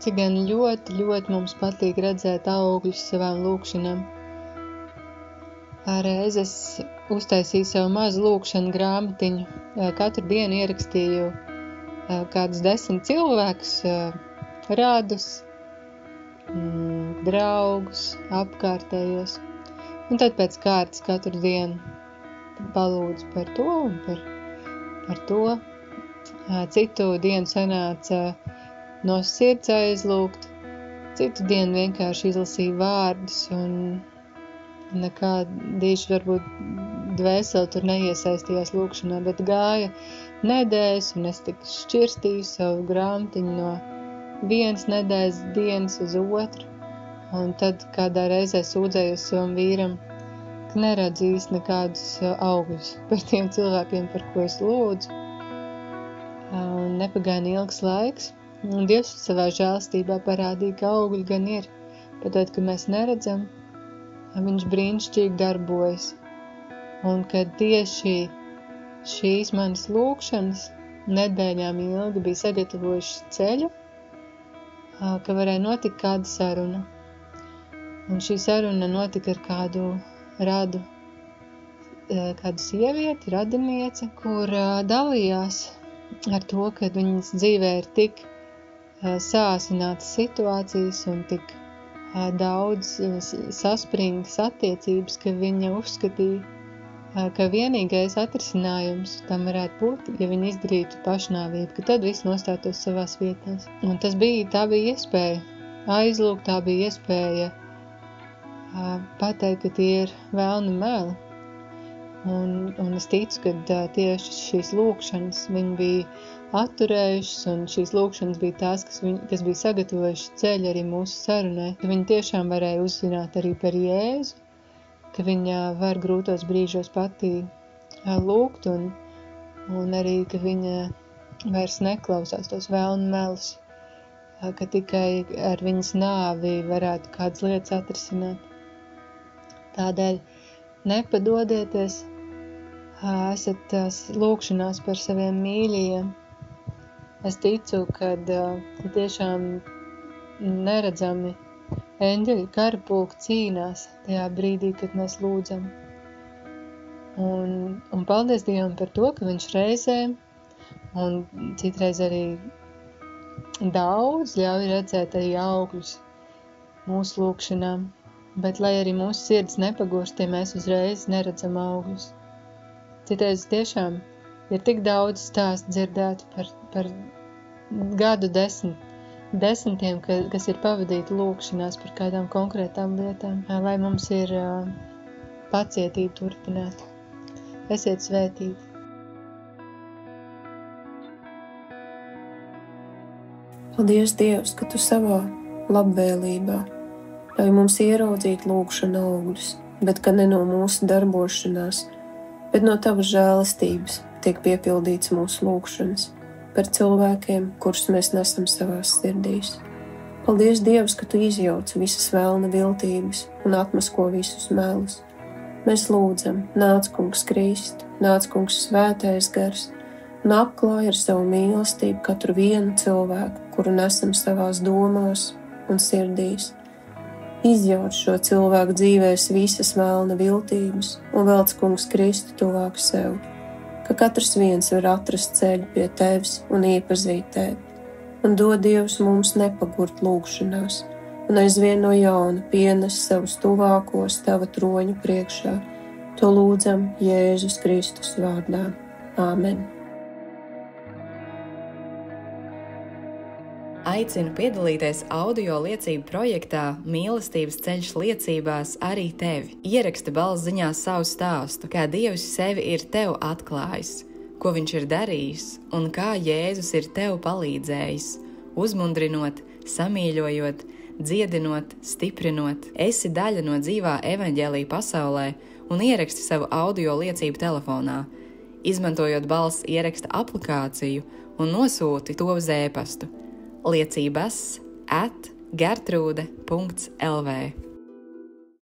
cik gan ļoti, ļoti mums patīk redzēt augļus savām lūkšanām. Reiz es uztaisīju savu mazu lūkšanu grāmatiņu. Katru dienu ierakstīju kādus 10 cilvēkus, radus, draugus, apkārtējos. Un tad pēc kārtas katru dienu palūdzu par to un par to. Citu dienu sanāca no sirds aizlūgt, citu dienu vienkārši izlasīju vārdus un nekādīši varbūt dvēseli tur neiesaistījās lūkšanā, bet gāja nedēļas un es tik šķirstīju savu grāmatiņu no vienas nedēļas dienas uz otru. Un tad kādā reizē sūdzējos savam vīram, ka neredzu īsti nekādus augļus par tiem cilvēkiem, par ko es lūdzu. Un nepagaina ilgs laiks, un Dievs savā žēlstībā parādīja, ka augļi gan ir, bet tad, kad mēs neredzam, viņš brīnišķīgi darbojas. Un kad tieši šīs manas lūkšanas nedēļām ilgi bija sagatavojušas ceļu, ka varēja notikt kāda saruna. Un šī saruna notika ar kādu radu, kādu sievieti, radinieci, kur dalījās ar to, ka viņas dzīvē ir tik sāsinātas situācijas un tik daudz saspringtas attiecības, ka viņa uzskatīja, ka vienīgais atrisinājums tam varētu būt, ja viņa izdarītu pašnāvību, ka tad viss nostātos savās vietās. Un tā bija iespēja aizlūgt, tā bija iespēja pateikt, ka tie ir velni meli. Un es ticu, ka tieši šīs lūkšanas viņi bija atturējušas, un šīs lūkšanas bija tās, kas bija sagatavojušas ceļu arī mūsu sarunai. Ka viņi tiešām varēja uzzināt arī par Jēzu, ka viņa var grūtos brīžos pati lūgt, un arī, ka viņa vairs neklausās tos velnu melus, ka tikai ar viņas nāvi varētu kādas lietas atrisināt. Tādēļ nepadodieties, esat lūkšanās par saviem mīļajiem. Es ticu, ka tiešām neredzami eņģeļu karapulki cīnās tajā brīdī, kad mēs lūdzam. Un paldies Dievam par to, ka viņš reizēm un citreiz arī daudz ļauj redzēt arī augļus mūsu lūkšanām. Bet lai arī mūsu sirds nepagurst, ja mēs uzreiz neredzam augļus. Citreiz tiešām ir tik daudz stāstu dzirdēt par gadu desmitiem, kas ir pavadīti lūkšanās par kādām konkrētām lietām, lai mums ir pacietība turpināt. Esiet svētīti! Paldies, Dievs, ka Tu savā labvēlībā ļauj mums ieraudzīt lūkšanu augļus, bet ka ne no mūsu darbošanās, bet no Tavas žēlastības tiek piepildīts mūsu lūkšanas par cilvēkiem, kurus mēs nesam savās sirdīs. Paldies, Dievs, ka Tu izjauc visas velna viltības un atmasko visus melus. Mēs lūdzam, nāc Kungs Kristu, nāc Kungs Svētais Gars un apklāj ar savu mīlestību katru vienu cilvēku, kuru nesam savās domās un sirdīs. Izjauc šo cilvēku dzīvēs visas velna viltības un velc Kungs Kristu tuvāk sev, ka katrs viens var atrast ceļu pie Tevis un iepazīt Tevi, un dod Dievs mums nepagurt lūgšanās, un aizvien no jauna pienes savus tuvākos Tava troņa priekšā. To lūdzam Jēzus Kristus vārdā. Āmen. Aicinu piedalīties audio liecību projektā Mīlestības ceļš liecībās arī tevi. Ieraksti balss ziņās savu stāstu, kā Dievs sevi ir tev atklājis, ko viņš ir darījis un kā Jēzus ir tev palīdzējis, uzmundrinot, samīļojot, dziedinot, stiprinot. Esi daļa no dzīvā evaņģēlija pasaulē un ieraksti savu audio liecību telefonā, izmantojot balss ieraksta aplikāciju un nosūti to uz e-pastu liecības@gertrude.lv